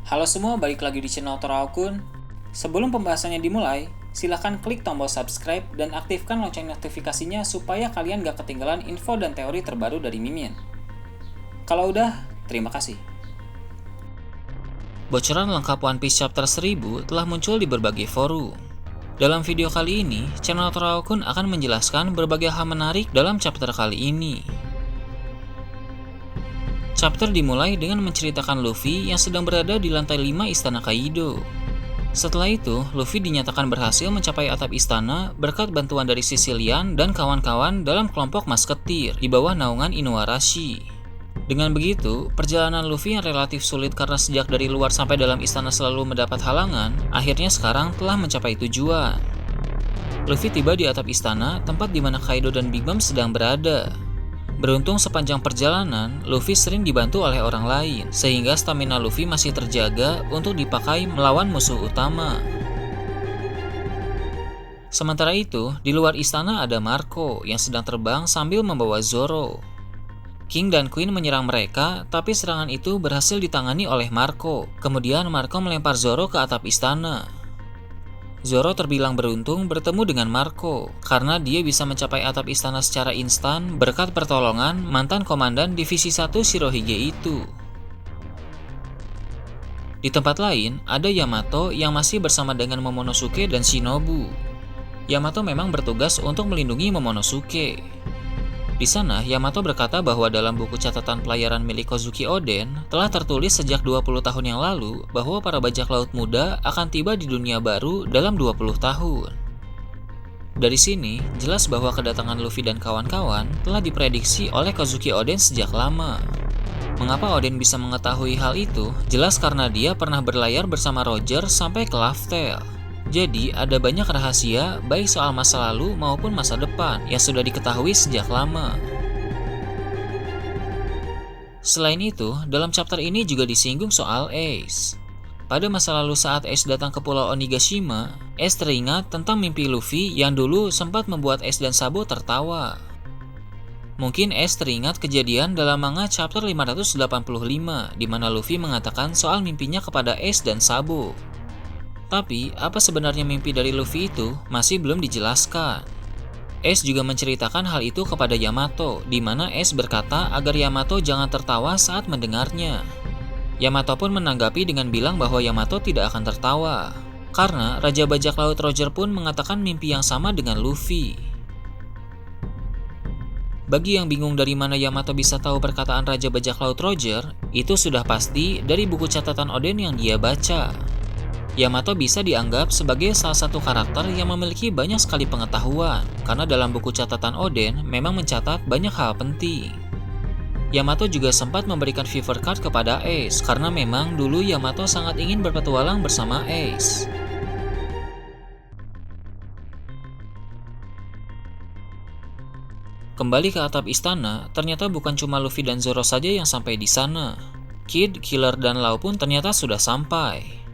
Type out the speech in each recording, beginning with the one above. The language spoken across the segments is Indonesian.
Halo semua, balik lagi di channel Toraokun. Sebelum pembahasannya dimulai, silahkan klik tombol subscribe dan aktifkan lonceng notifikasinya supaya kalian gak ketinggalan info dan teori terbaru dari Mimin. Kalau udah, terima kasih. Bocoran lengkap One Piece Chapter 1000 telah muncul di berbagai forum. Dalam video kali ini, channel Toraokun akan menjelaskan berbagai hal menarik dalam chapter kali ini. Chapter dimulai dengan menceritakan Luffy yang sedang berada di lantai 5 istana Kaido. Setelah itu, Luffy dinyatakan berhasil mencapai atap istana berkat bantuan dari Sicilian dan kawan-kawan dalam kelompok masketir di bawah naungan Inuarashi. Dengan begitu, perjalanan Luffy yang relatif sulit karena sejak dari luar sampai dalam istana selalu mendapat halangan, akhirnya sekarang telah mencapai tujuan. Luffy tiba di atap istana, tempat di mana Kaido dan Big Mom sedang berada. Beruntung sepanjang perjalanan, Luffy sering dibantu oleh orang lain, sehingga stamina Luffy masih terjaga untuk dipakai melawan musuh utama. Sementara itu, di luar istana ada Marco yang sedang terbang sambil membawa Zoro. King dan Queen menyerang mereka, tapi serangan itu berhasil ditangani oleh Marco. Kemudian Marco melempar Zoro ke atap istana. Zoro terbilang beruntung bertemu dengan Marco, karena dia bisa mencapai atap istana secara instan berkat pertolongan mantan komandan Divisi 1 Shirohige itu. Di tempat lain, ada Yamato yang masih bersama dengan Momonosuke dan Shinobu. Yamato memang bertugas untuk melindungi Momonosuke. Di sana, Yamato berkata bahwa dalam buku catatan pelayaran milik Kozuki Oden telah tertulis sejak 20 tahun yang lalu bahwa para bajak laut muda akan tiba di dunia baru dalam 20 tahun. Dari sini, jelas bahwa kedatangan Luffy dan kawan-kawan telah diprediksi oleh Kozuki Oden sejak lama. Mengapa Oden bisa mengetahui hal itu? Jelas karena dia pernah berlayar bersama Roger sampai ke Laugh Tale. Jadi, ada banyak rahasia baik soal masa lalu maupun masa depan yang sudah diketahui sejak lama. Selain itu, dalam chapter ini juga disinggung soal Ace. Pada masa lalu saat Ace datang ke Pulau Onigashima, Ace teringat tentang mimpi Luffy yang dulu sempat membuat Ace dan Sabo tertawa. Mungkin Ace teringat kejadian dalam manga chapter 585 di mana Luffy mengatakan soal mimpinya kepada Ace dan Sabo. Tapi, apa sebenarnya mimpi dari Luffy itu masih belum dijelaskan. Ace juga menceritakan hal itu kepada Yamato, di mana Ace berkata agar Yamato jangan tertawa saat mendengarnya. Yamato pun menanggapi dengan bilang bahwa Yamato tidak akan tertawa, karena Raja Bajak Laut Roger pun mengatakan mimpi yang sama dengan Luffy. Bagi yang bingung dari mana Yamato bisa tahu perkataan Raja Bajak Laut Roger, itu sudah pasti dari buku catatan Oden yang dia baca. Yamato bisa dianggap sebagai salah satu karakter yang memiliki banyak sekali pengetahuan, karena dalam buku catatan Oden memang mencatat banyak hal penting. Yamato juga sempat memberikan favor card kepada Ace, karena memang dulu Yamato sangat ingin berpetualang bersama Ace. Kembali ke atap istana, ternyata bukan cuma Luffy dan Zoro saja yang sampai di sana. Kid, Killer, dan Law pun ternyata sudah sampai.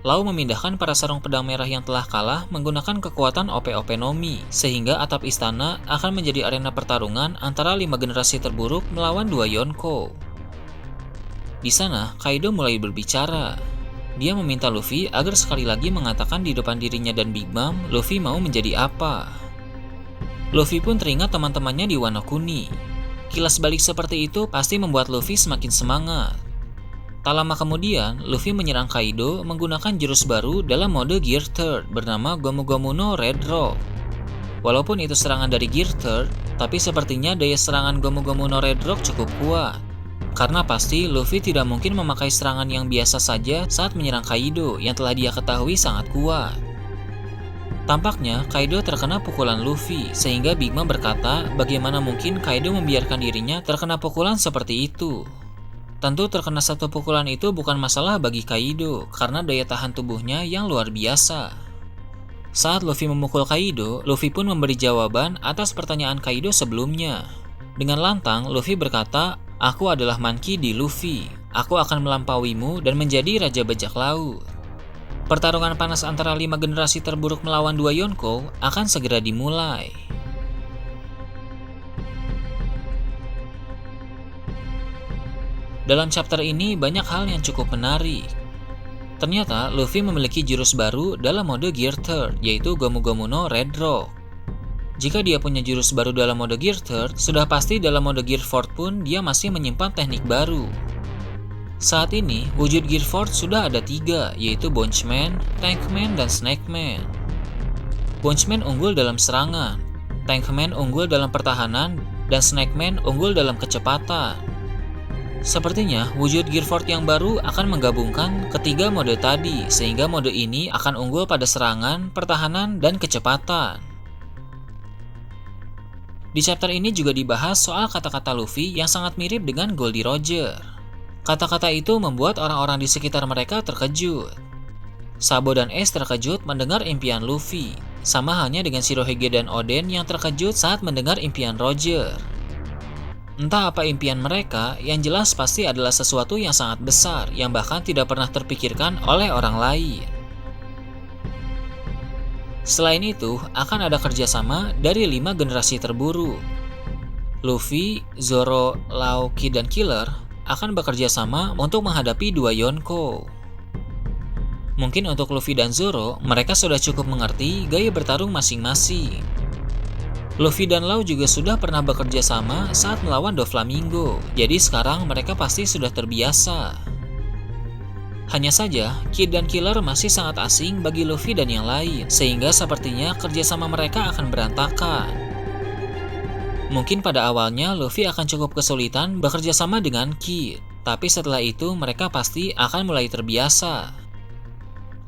Law memindahkan para sarung pedang merah yang telah kalah menggunakan kekuatan OP-OP Nomi, sehingga atap istana akan menjadi arena pertarungan antara 5 generasi terburuk melawan 2 Yonko. Di sana, Kaido mulai berbicara. Dia meminta Luffy agar sekali lagi mengatakan di depan dirinya dan Big Mom, Luffy mau menjadi apa. Luffy pun teringat teman-temannya di Wano Kuni. Kilas balik seperti itu pasti membuat Luffy semakin semangat. Tak lama kemudian, Luffy menyerang Kaido menggunakan jurus baru dalam mode Gear 3 bernama Gomu Gomu no Red Rock. Walaupun itu serangan dari Gear 3, tapi sepertinya daya serangan Gomu Gomu no Red Rock cukup kuat. Karena pasti Luffy tidak mungkin memakai serangan yang biasa saja saat menyerang Kaido yang telah dia ketahui sangat kuat. Tampaknya Kaido terkena pukulan Luffy, sehingga Big Mom berkata bagaimana mungkin Kaido membiarkan dirinya terkena pukulan seperti itu. Tentu terkena satu pukulan itu bukan masalah bagi Kaido, karena daya tahan tubuhnya yang luar biasa. Saat Luffy memukul Kaido, Luffy pun memberi jawaban atas pertanyaan Kaido sebelumnya. Dengan lantang, Luffy berkata, "Aku adalah Monkey D. Luffy. Aku akan melampauimu dan menjadi Raja Bajak Laut." Pertarungan panas antara 5 generasi terburuk melawan 2 Yonko akan segera dimulai. Dalam chapter ini banyak hal yang cukup menarik. Ternyata Luffy memiliki jurus baru dalam mode Gear Third, yaitu Gomu Gomu no Red Rock. Jika dia punya jurus baru dalam mode Gear Third, sudah pasti dalam mode Gear Fourth pun dia masih menyimpan teknik baru. Saat ini, wujud Gear Fourth sudah ada 3, yaitu Bunchman, Tankman, dan Snakeman. Bunchman unggul dalam serangan, Tankman unggul dalam pertahanan, dan Snakeman unggul dalam kecepatan. Sepertinya, wujud Gear Fourth yang baru akan menggabungkan ketiga mode tadi, sehingga mode ini akan unggul pada serangan, pertahanan, dan kecepatan. Di chapter ini juga dibahas soal kata-kata Luffy yang sangat mirip dengan Goldie Roger. Kata-kata itu membuat orang-orang di sekitar mereka terkejut. Sabo dan Ace terkejut mendengar impian Luffy, sama halnya dengan Shirohige dan Oden yang terkejut saat mendengar impian Roger. Entah apa impian mereka, yang jelas pasti adalah sesuatu yang sangat besar yang bahkan tidak pernah terpikirkan oleh orang lain. Selain itu, akan ada kerjasama dari 5 generasi terburuk. Luffy, Zoro, Law, Kid, dan Killer akan bekerja sama untuk menghadapi 2 Yonko. Mungkin untuk Luffy dan Zoro, mereka sudah cukup mengerti gaya bertarung masing-masing. Luffy dan Law juga sudah pernah bekerja sama saat melawan Doflamingo, jadi sekarang mereka pasti sudah terbiasa. Hanya saja, Kid dan Killer masih sangat asing bagi Luffy dan yang lain, sehingga sepertinya kerjasama mereka akan berantakan. Mungkin pada awalnya Luffy akan cukup kesulitan bekerja sama dengan Kid, tapi setelah itu mereka pasti akan mulai terbiasa.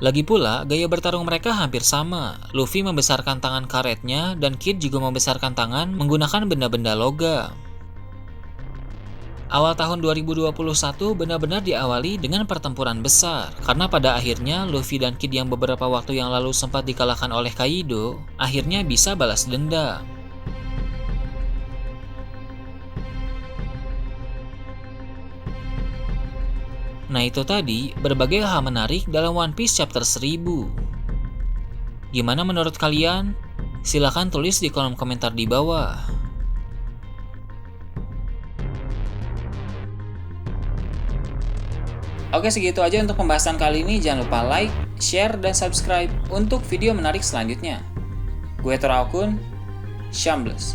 Lagi pula, gaya bertarung mereka hampir sama. Luffy membesarkan tangan karetnya dan Kid juga membesarkan tangan menggunakan benda-benda logam. Awal tahun 2021 benar-benar diawali dengan pertempuran besar, karena pada akhirnya Luffy dan Kid yang beberapa waktu yang lalu sempat dikalahkan oleh Kaido, akhirnya bisa balas dendam. Nah itu tadi berbagai hal menarik dalam One Piece chapter 1000. Gimana menurut kalian? Silahkan tulis di kolom komentar di bawah. Oke, segitu aja untuk pembahasan kali ini. Jangan lupa like, share, dan subscribe untuk video menarik selanjutnya. Gue Toraokun, Shambles.